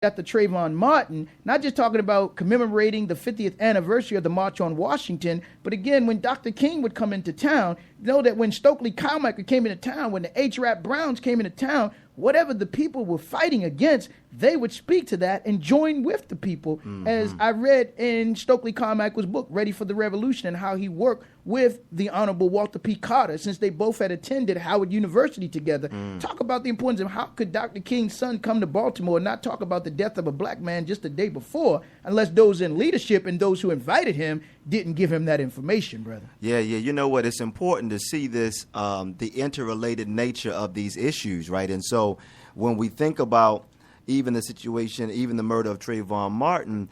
got the Trayvon Martin, not just talking about commemorating the 50th anniversary of the March on Washington, but again, when Dr. King would come into town, you know that when Stokely Carmichael came into town, when the H.BROWN Browns came into town, whatever the people were fighting against, they would speak to that and join with the people. As I read in Stokely Carmichael's book, Ready for the Revolution, and how he worked with the Honorable Walter P. Carter, since they both had attended Howard University together. Talk about the importance of how could Dr. King's son come to Baltimore and not talk about the death of a black man just the day before, unless those in leadership and those who invited him didn't give him that information, brother. Yeah. You know what? It's important to see this, the interrelated nature of these issues, right? And so when we think about even the situation, even the murder of Trayvon Martin,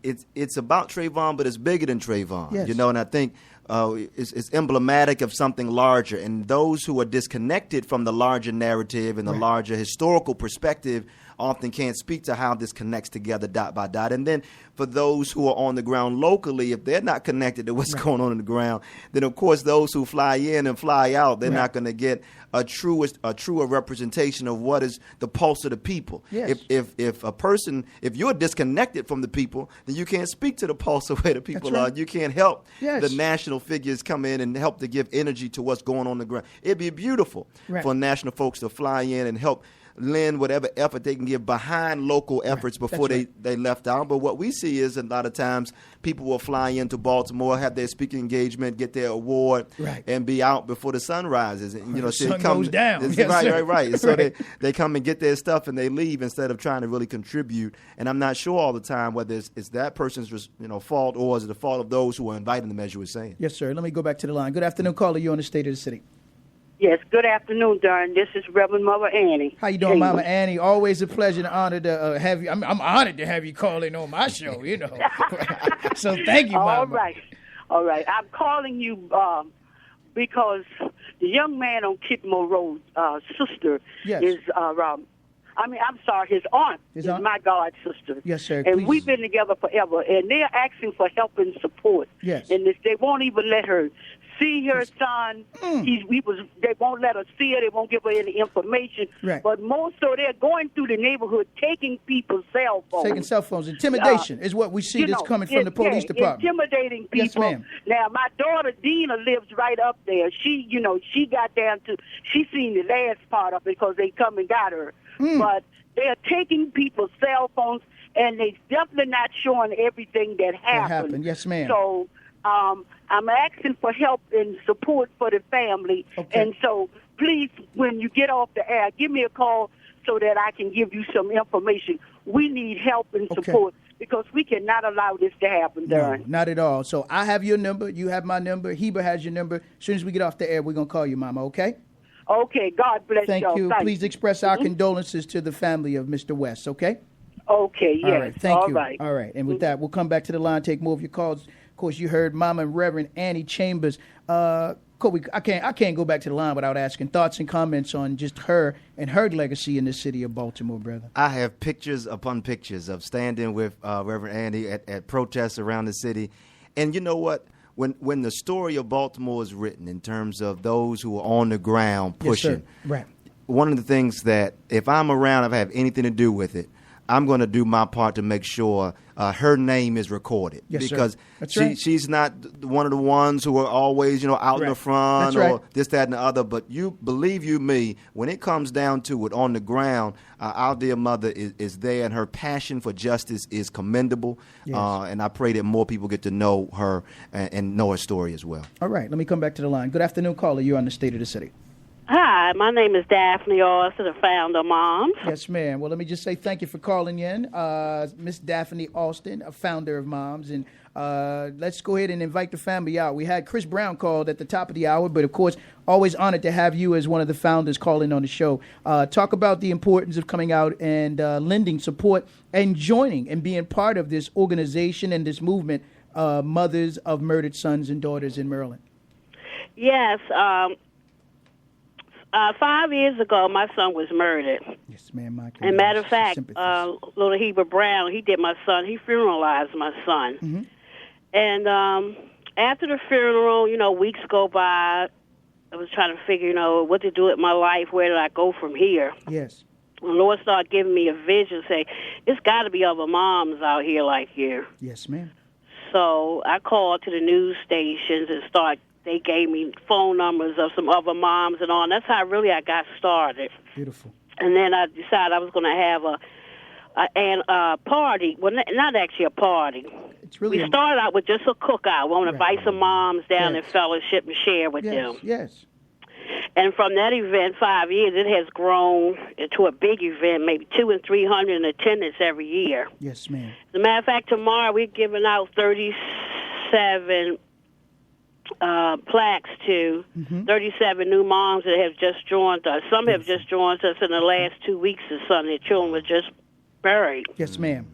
it's about Trayvon, but it's bigger than Trayvon. Yes. You know, and I think it's emblematic of something larger. And those who are disconnected from the larger narrative and the larger historical perspective often can't speak to how this connects together dot by dot. And then for those who are on the ground locally, if they're not connected to what's going on the ground, then of course those who fly in and fly out, they're not going to get a truer representation of what is the pulse of the people. Yes. If you're disconnected from the people, then you can't speak to the pulse of where the people are. You can't help the national figures come in and help to give energy to what's going on the ground. It'd be beautiful for national folks to fly in and help lend whatever effort they can give behind local efforts before they left out. But what we see is a lot of times people will fly into Baltimore, have their speaking engagement, get their award, and be out before the sun rises. And, you know, sun goes down. Right. So they come and get their stuff and they leave instead of trying to really contribute. And I'm not sure all the time whether it's that person's fault or is it the fault of those who are inviting them, as you were saying. Yes, sir. Let me go back to the line. Good afternoon, caller. You're on the State of the City. Yes, good afternoon, Darren. This is Reverend Mother Annie. How you doing, Mama Annie? Always a pleasure and honor to have you. I'm honored to have you call in on my show, you know. So thank you, Mama. All right. I'm calling you because the young man on Kidmore Road, sister, is, his aunt is my god sister. Yes, sir. And please. we've been together forever, and they're asking for help and support. Yes. And they won't even let her see her son. They won't let her see her. They won't give her any information. Right. But most so they're going through the neighborhood, taking people's cell phones. Taking cell phones. Intimidation is what we see that's coming from the police department. Intimidating people. Yes, ma'am. Now, my daughter Dina lives right up there. She got down to. She seen the last part of it because they come and got her. But they're taking people's cell phones, and they definitely not showing everything that happened. Yes, ma'am. So I'm asking for help and support for the family. Okay. And so please, when you get off the air, give me a call so that I can give you some information. We need help and support because we cannot allow this to happen, Darren. No, not at all. So I have your number. You have my number. Heber has your number. As soon as we get off the air, we're going to call you, Mama, okay? Okay. God bless y'all. Thank you. Please express our condolences to the family of Mr. West, okay? Okay, yes. All right. Thank you. Right. All right. And with that, we'll come back to the line, take more of your calls. Of course, you heard Mama and Reverend Annie Chambers. I can't go back to the line without asking thoughts and comments on just her and her legacy in the city of Baltimore, brother. I have pictures upon pictures of standing with Reverend Annie at protests around the city. And you know what? When the story of Baltimore is written in terms of those who are on the ground pushing, one of the things that if I'm around, if I have anything to do with it, I'm going to do my part to make sure her name is recorded. Yes, because she's not one of the ones who are always, out in the front or this, that, and the other. But believe you me, when it comes down to it on the ground, our dear mother is there, and her passion for justice is commendable. Yes. And I pray that more people get to know her and know her story as well. All right, let me come back to the line. Good afternoon, caller. You're on the State of the City. Hi, my name is Daphne Austin, the founder of Moms. Yes, ma'am. Well, let me just say thank you for calling in, Miss Daphne Austin, a founder of Moms. And let's go ahead and invite the family out. We had Chris Brown called at the top of the hour, but, of course, always honored to have you as one of the founders calling on the show. Talk about the importance of coming out and lending support and joining and being part of this organization and this movement, Mothers of Murdered Sons and Daughters in Maryland. Yes, 5 years ago, my son was murdered. Yes, ma'am. And matter of fact, little H.BROWN, he did my son. He funeralized my son. Mm-hmm. And after the funeral, weeks go by. I was trying to figure, what to do with my life. Where did I go from here? Yes. the Lord started giving me a vision, say, it's got to be other moms out here like you. Yes, ma'am. So I called to the news stations and they gave me phone numbers of some other moms and all, and that's how really I got started. Beautiful. And then I decided I was going to have a party. Well, not actually a party. It's really we started out with just a cookout. We want to invite some moms down and fellowship and share with them. Yes. And from that event, 5 years, it has grown into a big event, maybe 200 and 300 in attendance every year. Yes, ma'am. As a matter of fact, tomorrow we're giving out 37 plaques to 37 new moms that have just joined us. Some have just joined us in the last 2 weeks or something. Their children were just buried. Yes, ma'am.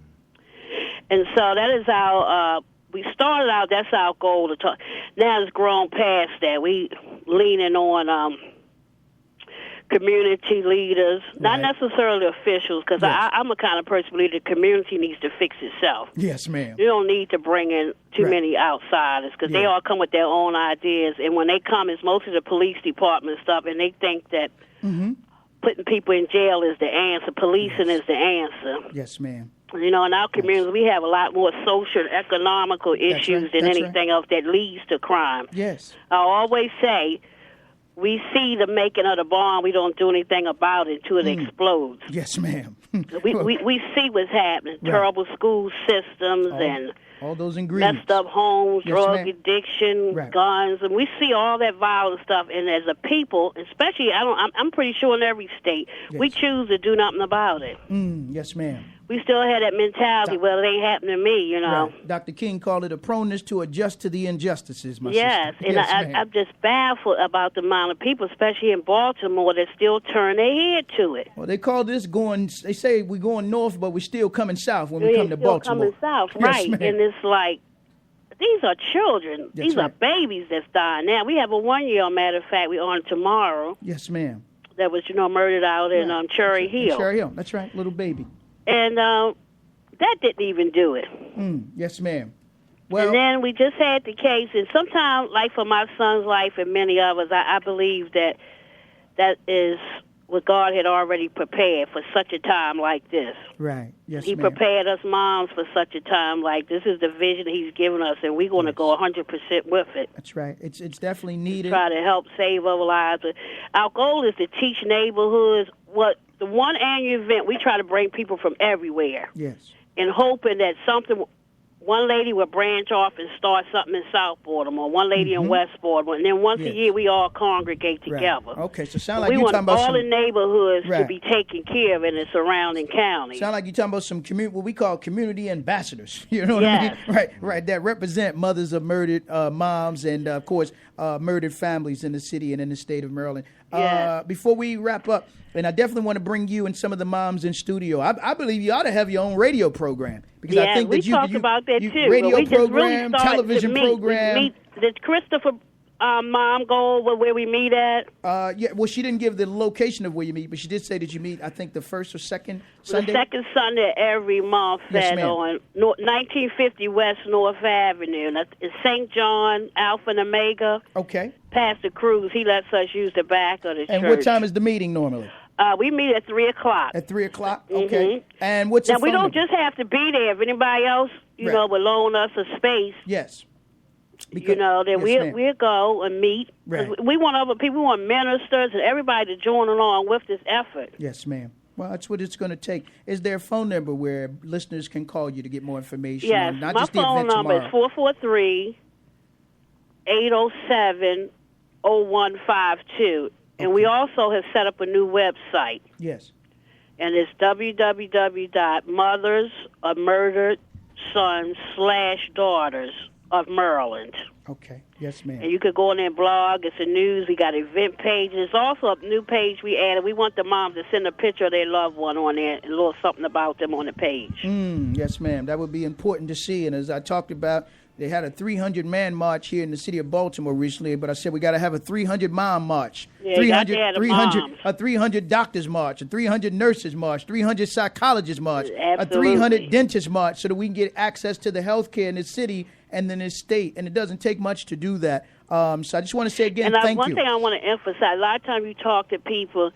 And so that is we started out, that's our goal to talk. Now it's grown past that. We leaning on community leaders, not necessarily officials, because I'm the kind of person who believes the community needs to fix itself. Yes, ma'am. You don't need to bring in too many outsiders, because they all come with their own ideas, and when they come, it's mostly the police department stuff, and they think that putting people in jail is the answer, policing is the answer. Yes, ma'am. You know, in our community, we have a lot more social and economical issues than anything else that leads to crime. Yes. I always say, we see the making of the bomb, we don't do anything about it until it explodes. Yes, ma'am. we see what's happening, terrible school systems and all those ingredients, messed up homes, drug addiction, guns, and we see all that violent stuff. And as a people, especially, I'm pretty sure in every state, we choose to do nothing about it. Yes, ma'am. We still have that mentality, well, it ain't happening to me, you know. Dr. King called it a proneness to adjust to the injustices, my sister. And I'm just baffled about the amount of people, especially in Baltimore, that still turn their head to it. Well, they call this they say we're going north, but we're still coming south when we come to Baltimore. Coming south, right. And it's like, these are children. These are babies that's dying now. We have a 1-year, matter of fact, we on tomorrow. Yes, ma'am. That was, murdered out in Cherry Hill. Cherry Hill, that's right, little baby. And that didn't even do it. Yes, ma'am. Well, and then we just had the case, and sometimes, like for my son's life and many others, I believe that is what God had already prepared for such a time like this. Right. Yes, He prepared us moms for such a time like this. Is the vision He's given us, and we're going to go 100% with it. That's right. It's definitely needed. Try to help save our lives. Our goal is to teach neighborhoods the one annual event, we try to bring people from everywhere. Yes. And hoping that one lady will branch off and start something in South Baltimore, one lady in West Baltimore, and then once a year we all congregate together. Okay, so sound like you're talking about all the neighborhoods to be taken care of in the surrounding counties. Sound like you're talking about some what we call community ambassadors. You know what I mean? Right. That represent mothers of murdered moms and, of course, murdered families in the city and in the state of Maryland. Before we wrap up, and I definitely want to bring you and some of the moms in studio. I believe you ought to have your own radio program because I think that we talked about that too. Radio program, television program. Did Christopher mom go where we meet at? Well, she didn't give the location of where you meet, but she did say that you meet, I think, the first or second Sunday? The second Sunday every month on 1950 West North Avenue. And it's St. John, Alpha and Omega. Okay. Pastor Cruz, he lets us use the back of the church. And what time is the meeting normally? We meet at 3 o'clock. At 3 o'clock? Okay. And what's now, the phone we don't number? just have to be there. If anybody else, will loan us a space. Yes. Because, then we'll go and meet. Right. We want other people, we want ministers and everybody to join along with this effort. Yes, ma'am. Well, that's what it's going to take. Is there a phone number where listeners can call you to get more information? Yes, not my just the phone event number tomorrow. is 443-807-0152. And we also have set up a new website. Yes. And it's www.mothersofmurderedsons/daughters of Maryland. Okay. Yes, ma'am. And you could go in there and blog. It's a news. We got event pages. There's also a new page we added. We want the moms to send a picture of their loved one on there and a little something about them on the page. Yes, ma'am. That would be important to see. And as I talked about, they had a 300-man march here in the city of Baltimore recently, but I said we got to have a 300-mom march, yeah, 300 doctors march, a 300 nurses march, 300 psychologists march, a 300 dentists march, so that we can get access to the health care in the city and in this state. And it doesn't take much to do that. So I just want to say again, thank you. One thing I want to emphasize, a lot of times you talk to people,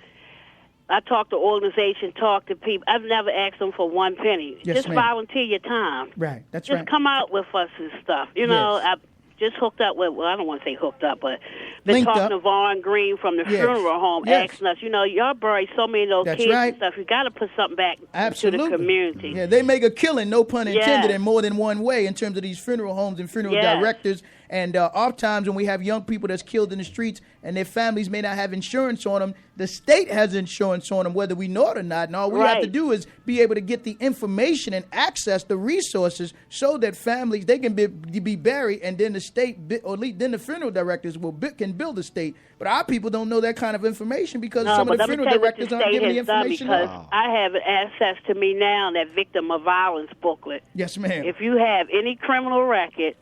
I talk to organizations, talk to people. I've never asked them for one penny. Yes, just ma'am. volunteer your time. Right, that's just right. come out with us and stuff. You know, I just hooked up with, well, I don't want to say hooked up, but been Linked talking up. to Vaughn Green from the funeral home, asking us, you know, y'all buried so many of those kids and stuff. You got to put something back to the community. Yeah, they make a killing, no pun intended, in more than one way in terms of these funeral homes and funeral directors. And oftentimes when we have young people that's killed in the streets and their families may not have insurance on them, the state has insurance on them, whether we know it or not. And all we have to do is be able to get the information and access the resources so that families, they can be buried, and then the state, or at least then the funeral directors can build a state. But our people don't know that kind of information because some of the funeral directors aren't giving the information. Because I have access to me now, that victim of violence booklet. Yes, ma'am. If you have any criminal record,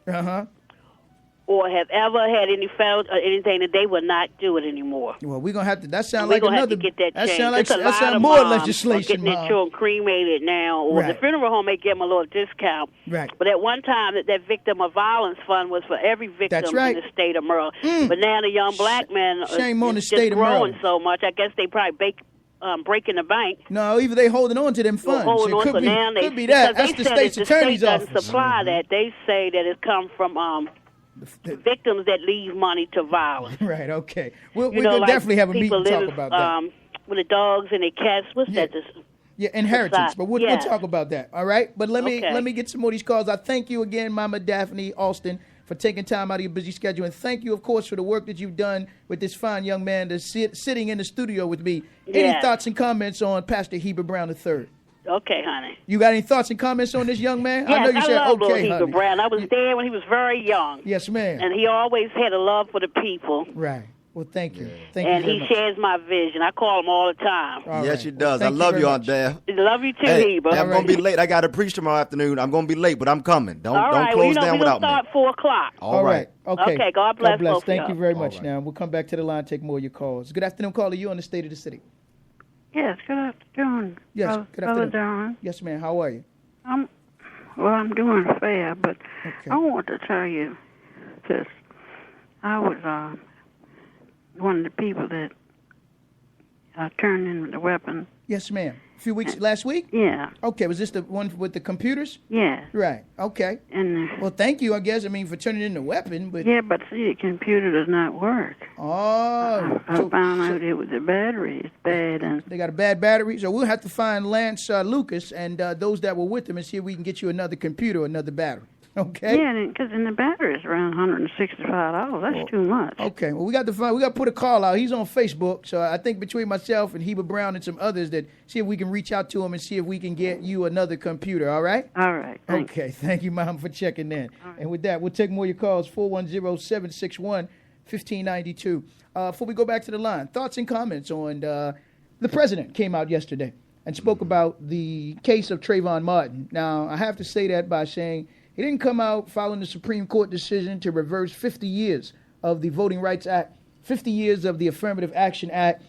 or have ever had any failed or anything, that they will not do it anymore. Well, we're gonna have to. That sounds like another. Have to get that changed. That sounds more legislation. Getting their children cremated now, or the funeral home may give them a little discount. Right. But at one time, that victim of violence fund was for every victim in the state of Maryland. But now the young black men is just growing so much. I guess they probably breaking the bank. No, even they holding on to them funds. Holding on, so could be that. That's the state's attorney's office. Doesn't supply that. They say that it comes from the victims that leave money to violence. Right, okay. We'll definitely have a meeting and talk about that. With the dogs and the cats, what's that? Yeah, inheritance. But we'll talk about that, all right? But let me get some more of these calls. I thank you again, Mama Daphne Alston, for taking time out of your busy schedule. And thank you, of course, for the work that you've done with this fine young man that's sitting in the studio with me. Any thoughts and comments on Pastor H.BROWN III? Okay, honey. You got any thoughts and comments on this young man? Yes, I know you said love okay, honey. Brown. I was there when he was very young. Yes, ma'am. And he always had a love for the people. Right. Well, thank you. And he shares my vision. I call him all the time. Yes, he does. I love you, Aunt Daph. Love you too, Heber. I'm going to be late. I got to preach tomorrow afternoon. I'm going to be late, but I'm coming. Don't close down without me. We'll start 4 o'clock. All right. Okay. God bless. Thank you very much. Now, we'll come back to the line, take more of your calls. Good afternoon, caller. You on the State of the City. Yes, good afternoon. Yes, good afternoon. Darren. Yes, ma'am. How are you? I'm doing fair, but I want to tell you this. I was one of the people that turned in the weapon. Yes, ma'am. A few weeks, last week? Yeah. Okay, was this the one with the computers? Yeah. Right, okay. And well, thank you, I guess, for turning in the weapon, but... Yeah, but see, the computer does not work. Oh. I found out it was the battery is bad. And they got a bad battery? So we'll have to find Lance Lucas and those that were with him and see if we can get you another computer or another battery. Okay. Yeah, because the battery is around $165. That's too much. Okay. Well, we got to put a call out. He's on Facebook, so I think between myself and H.BROWN and some others, that see if we can reach out to him and see if we can get you another computer. All right. All right. Okay. Thank you, Mom, for checking in. Right. And with that, we'll take more of your calls. 410-761-1592. Before we go back to the line, thoughts and comments on the president came out yesterday and spoke about the case of Trayvon Martin. Now, I have to say that by saying, he didn't come out following the Supreme Court decision to reverse 50 years of the Voting Rights Act, 50 years of the Affirmative Action Act.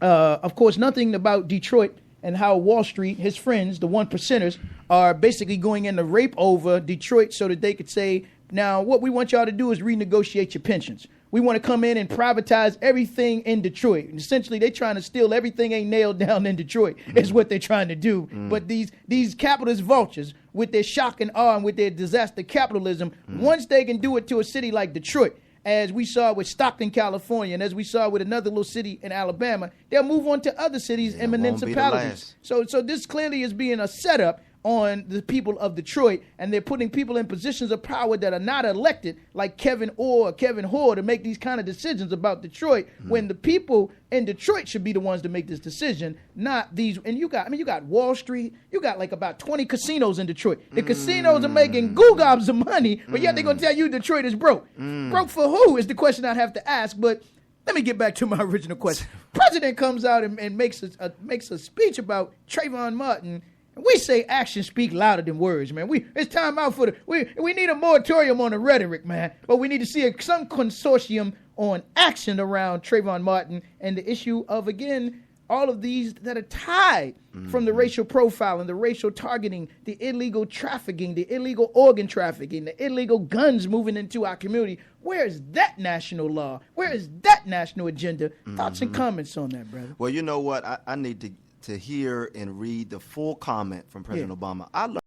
Of course, nothing about Detroit and how Wall Street, his friends, the one percenters, are basically going in to rape over Detroit so that they could say, now, what we want y'all to do is renegotiate your pensions. We want to come in and privatize everything in Detroit. And essentially, they're trying to steal everything ain't nailed down in Detroit is what they're trying to do. But these capitalist vultures, with their shock and awe and with their disaster capitalism, once they can do it to a city like Detroit, as we saw with Stockton, California, and as we saw with another little city in Alabama, they'll move on to other cities and municipalities. So this clearly is being a setup on the people of Detroit, and they're putting people in positions of power that are not elected, like Kevin Orr or Kevin Hoare, to make these kind of decisions about Detroit, when the people in Detroit should be the ones to make this decision, not these. And you got Wall Street, you got like about 20 casinos in Detroit. The casinos are making gobs of money, but yet they're going to tell you Detroit is broke. Broke for who is the question I'd have to ask, but let me get back to my original question. President comes out and makes a speech about Trayvon Martin. We say actions speak louder than words, man. It's time out for we need a moratorium on the rhetoric, man. But we need to see some consortium on action around Trayvon Martin and the issue of, again, all of these that are tied from the racial profiling, the racial targeting, the illegal trafficking, the illegal organ trafficking, the illegal guns moving into our community. Where is that national law? Where is that national agenda? Thoughts and comments on that, brother? Well, you know what? I need to hear and read the full comment from President Obama. I learned